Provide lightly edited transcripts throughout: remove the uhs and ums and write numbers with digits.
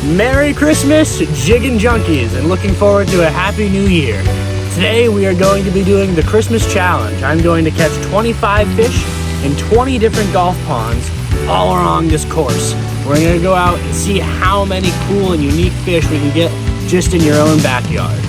Merry Christmas, jigging junkies, and looking forward to a happy new year. Today we are going to be doing the Christmas challenge. I'm going to catch 25 fish in 20 different golf ponds all along this course. We're going to go out and see how many cool and unique fish we can get just in your own backyard.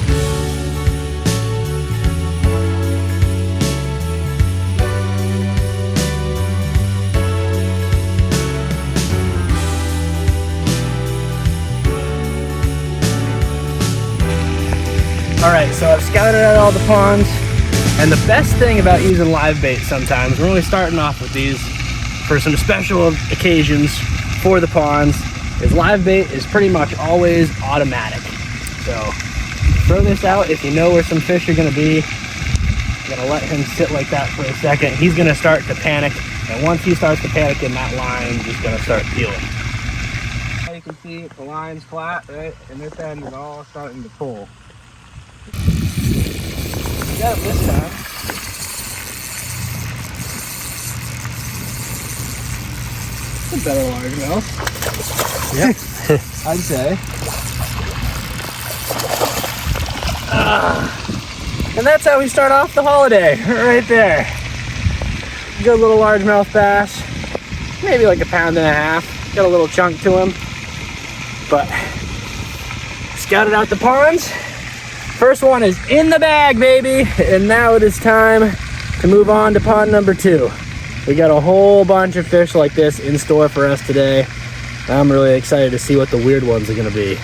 All right, so I've scouted out all the ponds, and the best thing about using live bait sometimes, we're only starting off with these for some special occasions for the ponds, is live bait is pretty much always automatic. So throw this out if you know where some fish are gonna be. I'm gonna let him sit like that for a second. He's gonna start to panic, and once he starts to panic in that line, just gonna start peeling. You can see the line's flat, right? And this end is all starting to pull. Got him this time. It's a better largemouth. Yep, I'd say. And that's how we start off the holiday, right there. Good little largemouth bass, maybe like 1.5 pounds. Got a little chunk to him, but scouted out the ponds. First one is in the bag, baby. And now it is time to move on to pond number 2. We got a whole bunch of fish like this in store for us today. I'm really excited to see what the weird ones are gonna be.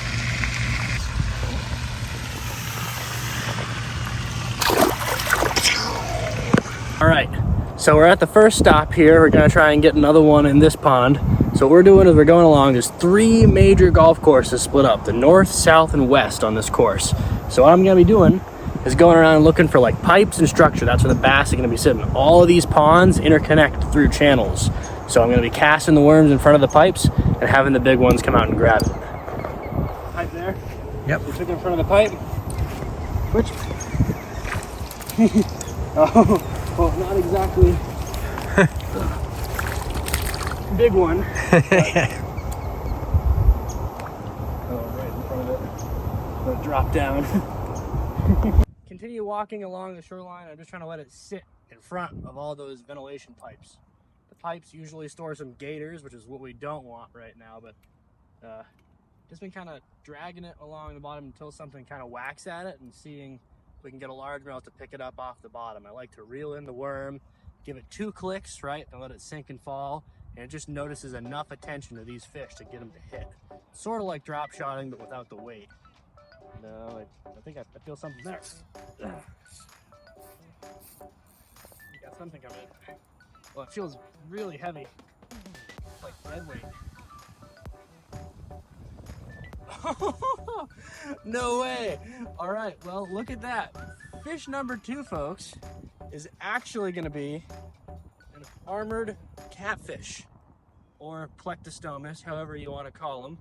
All right, so we're at the first stop here. We're gonna try and get another one in this pond. So what we're doing is we're going along. There's 3 major golf courses split up, the north, south, and west on this course. So what I'm gonna be doing is going around and looking for like pipes and structure. That's where the bass are gonna be sitting. All of these ponds interconnect through channels. So I'm gonna be casting the worms in front of the pipes and having the big ones come out and grab it. Pipe there? Yep. You took it in front of the pipe. Which? Oh, well, not exactly. Big one. Oh, right in front of it. Let it drop down. Continue walking along the shoreline. I'm just trying to let it sit in front of all those ventilation pipes. The pipes usually store some gators, which is what we don't want right now, but just been kind of dragging it along the bottom until something kind of whacks at it and seeing if we can get a largemouth to pick it up off the bottom. I like to reel in the worm, give it 2 clicks, right, and let it sink and fall, and it just notices enough attention to these fish to get them to hit. Sort of like drop shotting, but without the weight. No, I think I feel something there. You got something coming in. Well, it feels really heavy. It's like dead weight. No way! All right, well, look at that. Fish number 2, folks, is actually gonna be an armored catfish, or Plectostomus, however you want to call them.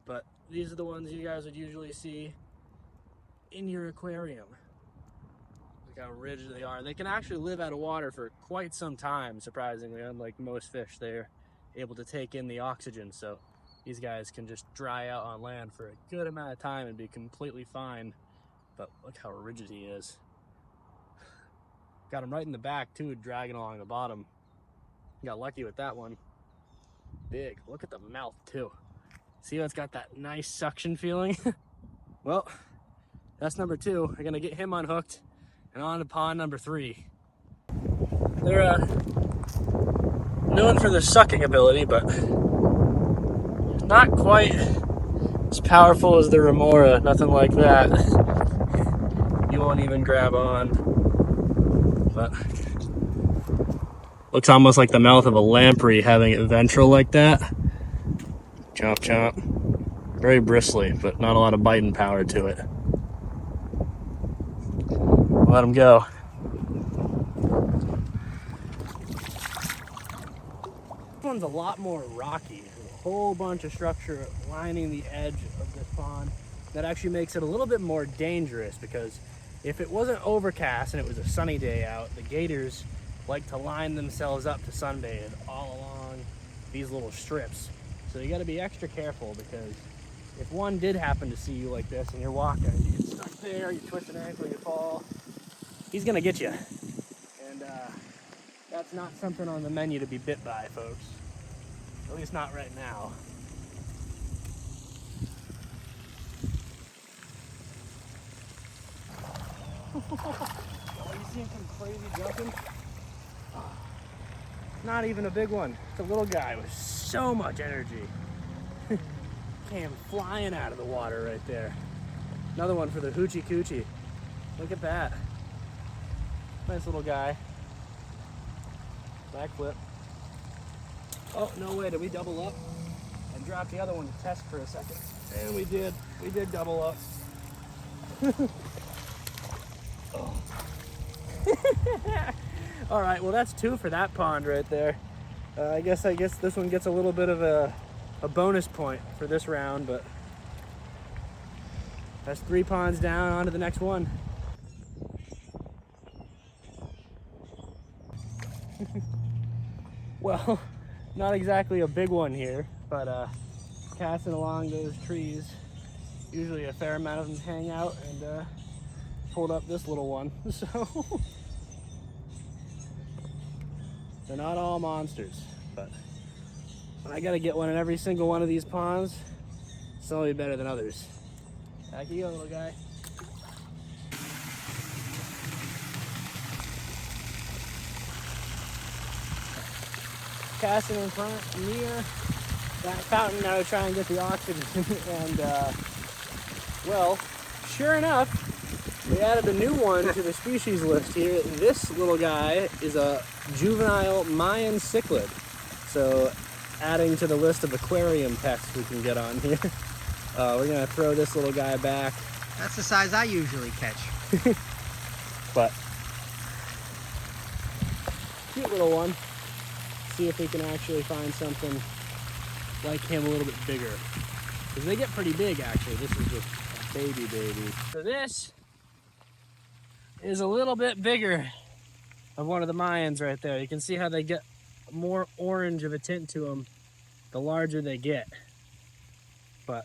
But these are the ones you guys would usually see in your aquarium. Look how rigid they are. They can actually live out of water for quite some time, surprisingly. Unlike most fish, they're able to take in the oxygen, so these guys can just dry out on land for a good amount of time and be completely fine. But look how rigid he is. Got him right in the back too, dragging along the bottom. Got lucky with that one. Big. Look at the mouth too. See how it's got that nice suction feeling? Well, that's number 2. We're gonna get him unhooked and on to pond number 3. They're known for their sucking ability, but not quite as powerful as the remora. Nothing like that. You won't even grab on. But looks almost like the mouth of a lamprey having it ventral like that. Chomp, chomp. Very bristly, but not a lot of biting power to it. Let him go. This one's a lot more rocky. There's a whole bunch of structure lining the edge of this pond. That actually makes it a little bit more dangerous, because if it wasn't overcast and it was a sunny day out, the gators like to line themselves up to sunbathe all along these little strips. So you got to be extra careful, because if one did happen to see you like this and you're walking, you get stuck there, you twist an ankle, you fall, he's gonna get you. And that's not something on the menu to be bit by, folks. At least not right now. Oh, you see him some crazy jumping? Not even a big one. It's a little guy with so much energy. Came flying out of the water right there. Another one for the hoochie coochie. Look at that. Nice little guy. Backflip. Oh, no way, did we double up? I dropped the other one to test for a second. And we did double up. Oh. All right, well that's 2 for that pond right there. I guess this one gets a little bit of a bonus point for this round, but that's 3 ponds down, on to the next one. Well, not exactly a big one here, but casting along those trees, usually a fair amount of them hang out, and pulled up this little one. So they're not all monsters, but when I gotta get one in every single one of these ponds, some will be better than others. Back you go, little guy. Casting in front near that fountain now to try and get the oxygen. And well, sure enough, we added a new one to the species list here. This little guy is a juvenile Mayan cichlid. So adding to the list of aquarium pests we can get on here. We're gonna throw this little guy back. That's the size I usually catch. But cute little one. See if we can actually find something like him a little bit bigger. Because they get pretty big actually. This is just a baby. So this is a little bit bigger of one of the Mayans right there. You can see how they get more orange of a tint to them the larger they get. But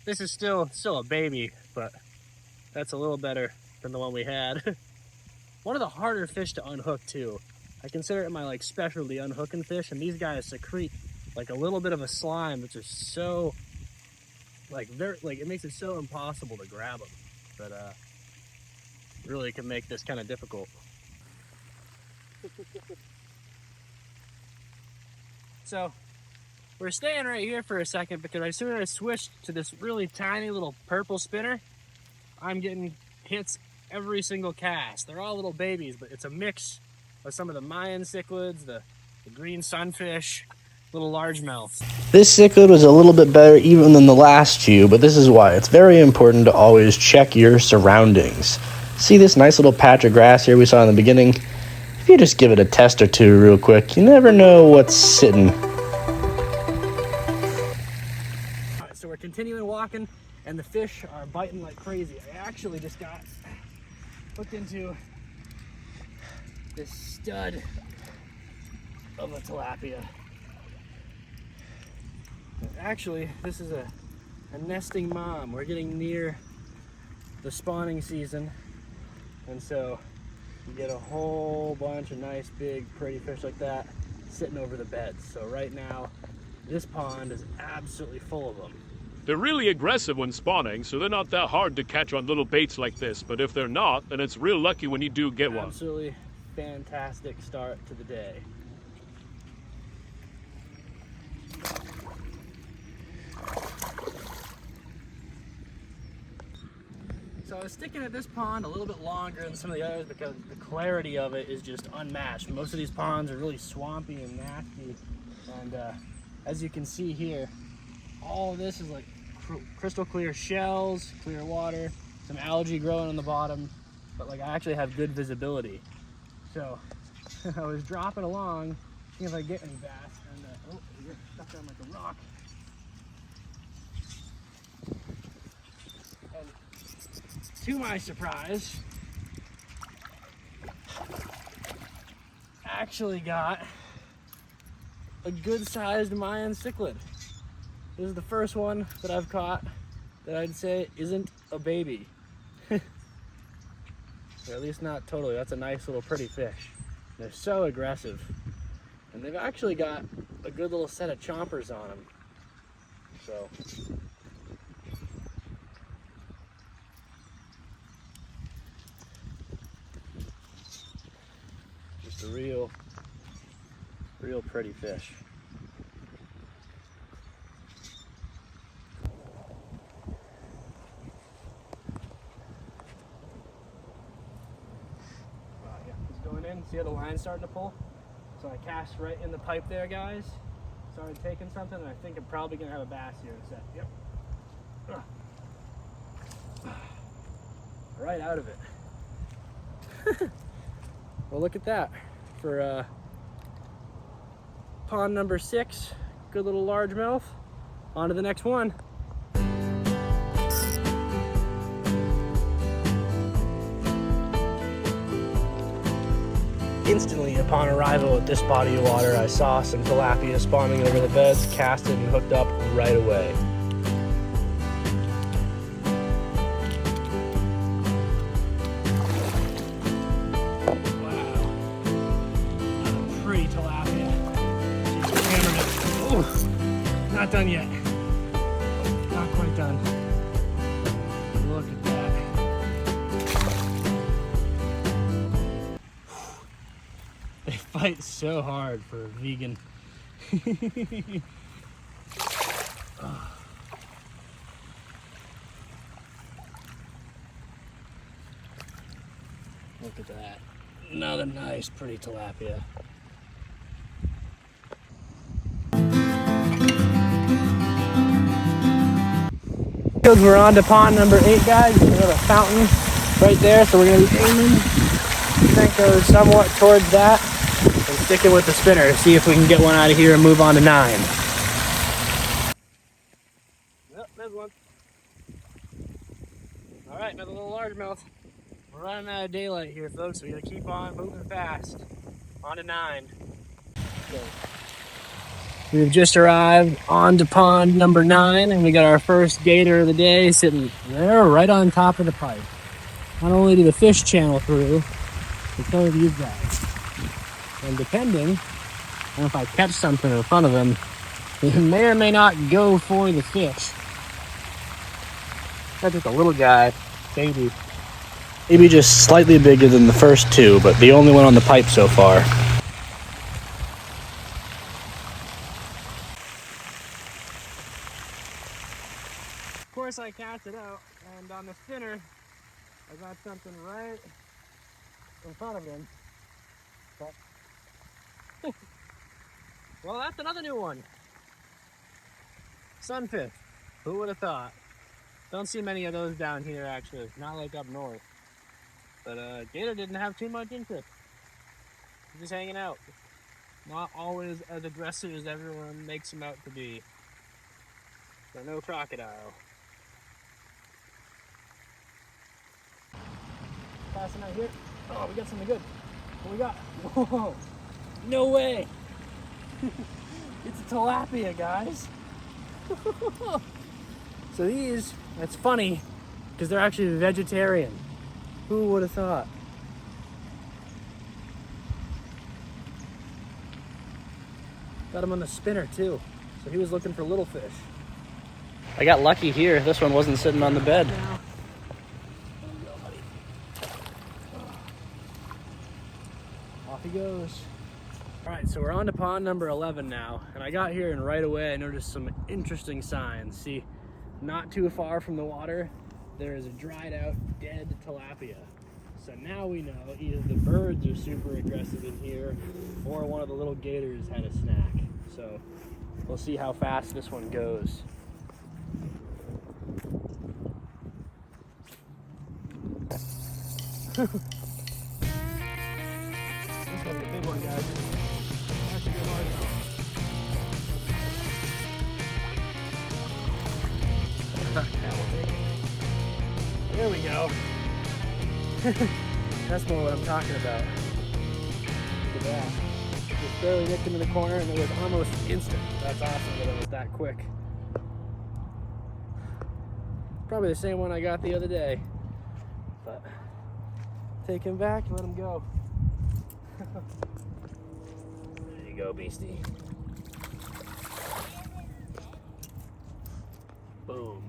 this is still a baby, but that's a little better than the one we had. One of the harder fish to unhook too. I consider it my specialty, unhooking fish, and these guys secrete a little bit of a slime, which is so it makes it so impossible to grab them. But really can make this kind of difficult. So we're staying right here for a second because as soon as I switched to this really tiny little purple spinner, I'm getting hits every single cast. They're all little babies, but it's a mix of some of the Mayan cichlids, the green sunfish, little largemouths. This cichlid was a little bit better even than the last few, but this is why. It's very important to always check your surroundings. See this nice little patch of grass here we saw in the beginning? If you just give it a test or two real quick, you never know what's sitting. Alright, so we're continuing walking, and the fish are biting like crazy. I actually just got hooked into this stud of a tilapia. Actually, this is a nesting mom. We're getting near the spawning season, and so you get a whole bunch of nice big pretty fish like that sitting over the beds. So right now this pond is absolutely full of them. They're really aggressive when spawning, so they're not that hard to catch on little baits like this, but if they're not, then it's real lucky when you do get one. Absolutely fantastic start to the day. So I was sticking at this pond a little bit longer than some of the others because the clarity of it is just unmatched. Most of these ponds are really swampy and nasty, and as you can see here, all of this is crystal clear shells, clear water, some algae growing on the bottom, but I actually have good visibility. So I was dropping along, seeing if I get any bass, and oh, you're stuck on a rock. And to my surprise, actually got a good-sized Mayan cichlid. This is the first one that I've caught that I'd say isn't a baby. Or at least not totally. That's a nice little pretty fish. They're so aggressive. And they've actually got a good little set of chompers on them. So. Just a real pretty fish. Yeah, he's going in. See how the line's starting to pull? So I cast right in the pipe there, guys. Started taking something, and I think I'm probably gonna have a bass here in a sec. Yep. Right out of it. Well, look at that. For pond number 6, good little largemouth. On to the next one. Instantly upon arrival at this body of water, I saw some tilapia spawning over the beds, casted and hooked up right away. Wow. Pretty tilapia. Just hammered it. Oh, not done yet. Not quite done. Look at that. They fight so hard for a vegan. Oh. Look at that. Another nice, pretty tilapia. We're on to pond number 8, guys. We have a fountain right there, so we're going to be aiming. I think goes somewhat towards that. And sticking with the spinner, see if we can get one out of here and move on to 9. Yep, there's one. All right, another little largemouth. We're running out of daylight here, folks. We gotta keep on moving fast. On to 9. Okay. We've just arrived on to pond number 9, and we got our first gator of the day sitting there right on top of the pipe. Not only do the fish channel through, but so do these guys. And depending on if I catch something in front of them, they may or may not go for the fish. That's just a little guy, baby. Maybe just slightly bigger than the first 2, but the only one on the pipe so far. Of course I cast it out, and on the spinner, I got something right in front of him. But well, that's another new one. Sunfish. Who would have thought? Don't see many of those down here, actually. Not like up north. But gator didn't have too much interest. He's just hanging out. Not always as aggressive as everyone makes him out to be. So no crocodile. Passing out here. Oh, we got something good. What we got? Whoa! No way! It's a tilapia, guys. So these, that's funny, because they're actually vegetarian. Who would have thought? Got him on the spinner too. So he was looking for little fish. I got lucky here. This one wasn't sitting on the bed. Off he goes. All right, so we're on to pond number 11 now, and I got here and right away I noticed some interesting signs. See, not too far from the water, there is a dried out dead tilapia. So now we know either the birds are super aggressive in here or one of the little gators had a snack. So we'll see how fast this one goes. This one's a big one, guys. That's a good largemouth. There we go. That's more what I'm talking about. Look at that. Just barely nicked him in the corner and it was almost instant. That's awesome that it was that quick. Probably the same one I got the other day. But take him back, let him go. There you go, beastie. Boom.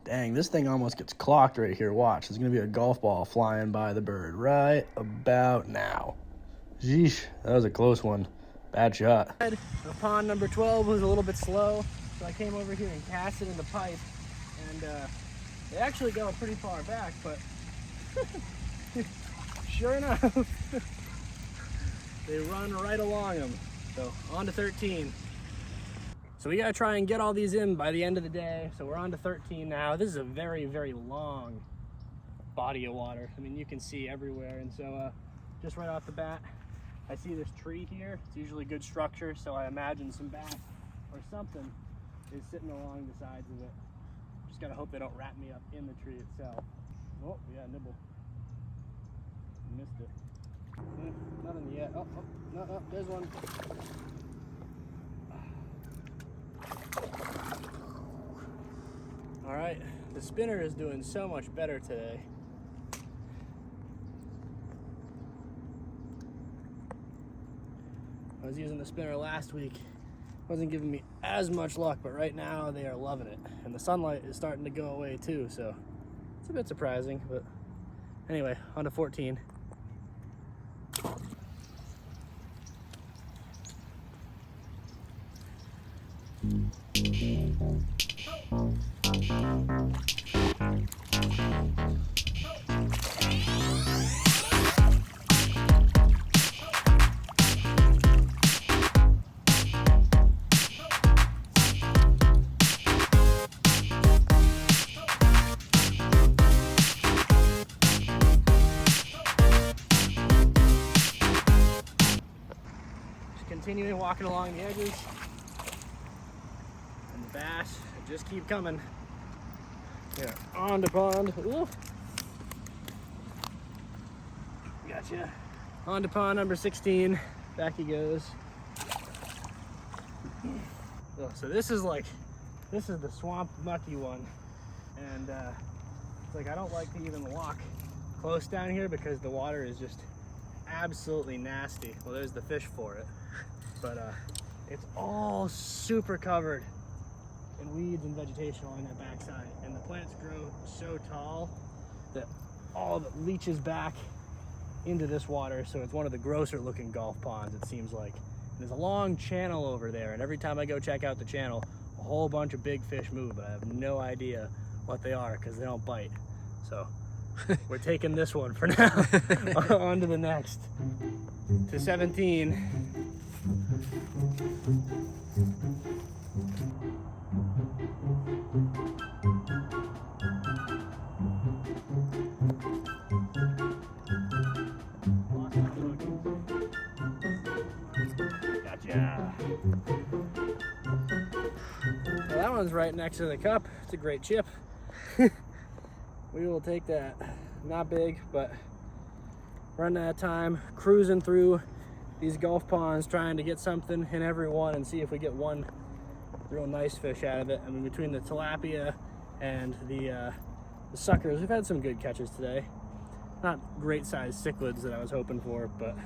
Dang, this thing almost gets clocked right here. Watch, there's gonna be a golf ball flying by the bird right about now. Sheesh, that was a close one. Bad shot. Pond number 12 was a little bit slow, so I came over here and cast it in the pipe, and they actually go pretty far back, but sure enough, they run right along them. So on to 13. So we gotta try and get all these in by the end of the day. So we're on to 13 now. This is a very, very long body of water. I mean, you can see everywhere. And so just right off the bat, I see this tree here. It's usually good structure, so I imagine some bat or something is sitting along the sides of it. Just gotta hope they don't wrap me up in the tree itself. Oh, yeah, nibble. Missed it. Nothing yet. Oh, no, there's one. All right, the spinner is doing so much better today. I was using the spinner last week. Wasn't giving me as much luck, but right now they are loving it. And the sunlight is starting to go away too, so it's a bit surprising, but anyway, on to 14. Continuing walking along the edges, and the bass just keep coming. Yeah, on to pond. Ooh. Gotcha. On to pond number 16. Back he goes. Oh, so this is the swamp mucky one, and it's like I don't like to even walk close down here because the water is just absolutely nasty. Well, there's the fish for it. But it's all super covered in weeds and vegetation along that backside, and the plants grow so tall that all of it leaches back into this water. So it's one of the grosser looking golf ponds, it seems like. And there's a long channel over there, and every time I go check out the channel, a whole bunch of big fish move, but I have no idea what they are because they don't bite. So we're taking this one for now. On to the next, to 17. Gotcha. Well, that one's right next to the cup. It's a great chip. We will take that. Not big, but running out of time, cruising through these golf ponds, trying to get something in every one and see if we get one real nice fish out of it. I mean, between the tilapia and the suckers, we've had some good catches today. Not great sized cichlids that I was hoping for, but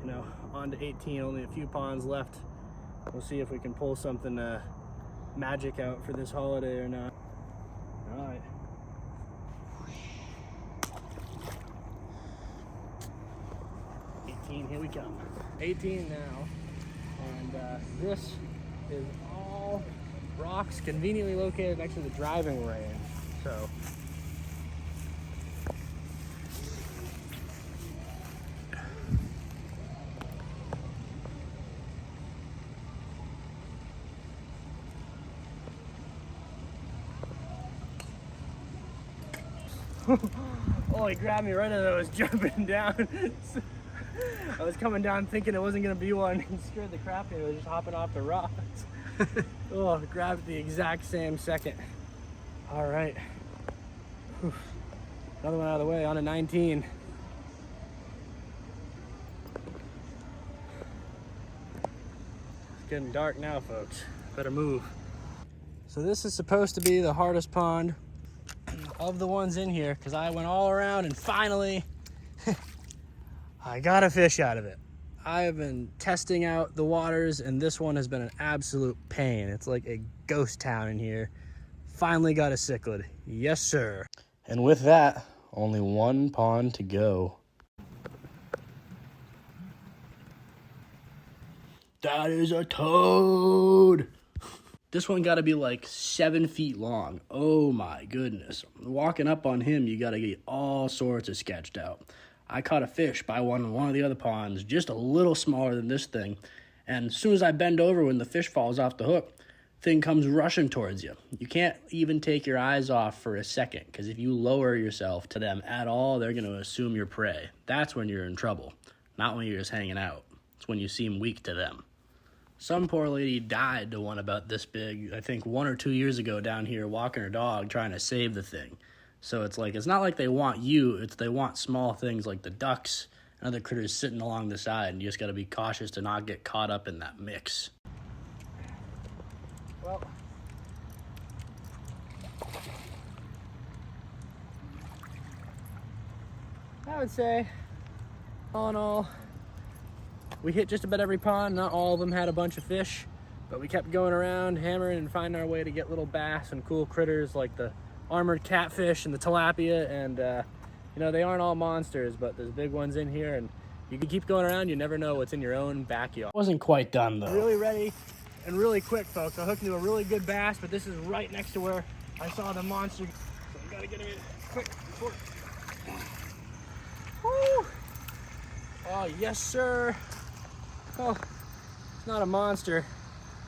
you know, on to 18, only a few ponds left. We'll see if we can pull something magic out for this holiday or not. All right. 18, here we come. 18 now, and this is all rocks conveniently located next to the driving range. So oh, he grabbed me right as I was jumping down. I was coming down thinking it wasn't gonna be one. He scared the crap out of me. It was just hopping off the rocks. Oh, grabbed at the exact same second. All right. Whew. Another one out of the way, on to 19. It's getting dark now, folks. Better move. So this is supposed to be the hardest pond of the ones in here because I went all around and finally I got a fish out of it. I have been testing out the waters and this one has been an absolute pain. It's like a ghost town in here. Finally got a cichlid. Yes, sir. And with that, only one pond to go. That is a toad. This one got to be like 7 feet long. Oh my goodness. Walking up on him, you got to get all sorts of sketched out. I caught a fish by one of the other ponds, just a little smaller than this thing. And as soon as I bend over when the fish falls off the hook, thing comes rushing towards you. You can't even take your eyes off for a second, because if you lower yourself to them at all, they're going to assume you're prey. That's when you're in trouble, not when you're just hanging out. It's when you seem weak to them. Some poor lady died to one about this big, I think 1 or 2 years ago down here walking her dog trying to save the thing. So it's not like they want you, it's they want small things like the ducks and other critters sitting along the side, and you just got to be cautious to not get caught up in that mix. Well, I would say, all in all, we hit just about every pond. Not all of them had a bunch of fish, but we kept going around, hammering and finding our way to get little bass and cool critters like the armored catfish and the tilapia. And, they aren't all monsters, but there's big ones in here, and you can keep going around. You never know what's in your own backyard. Wasn't quite done though. Really ready and really quick, folks. I hooked into a really good bass, but this is right next to where I saw the monster. So we gotta get him in quick before. Woo! Oh, yes, sir. Oh, it's not a monster,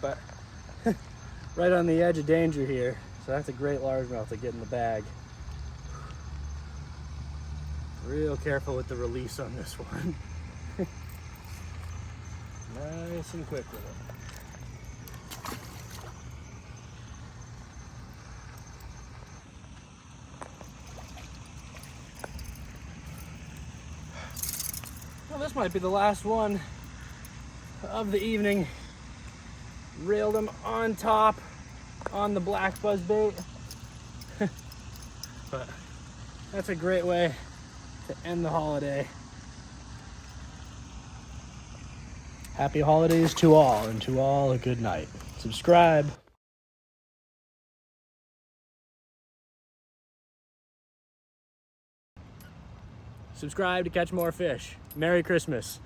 but right on the edge of danger here. So that's a great largemouth to get in the bag. Real careful with the release on this one. Nice and quick with it. Well, this might be the last one of the evening. Reeled him on top on the black buzzbait. But that's a great way to end the holiday. Happy holidays to all, and to all a good night. Subscribe. Subscribe to catch more fish. Merry Christmas.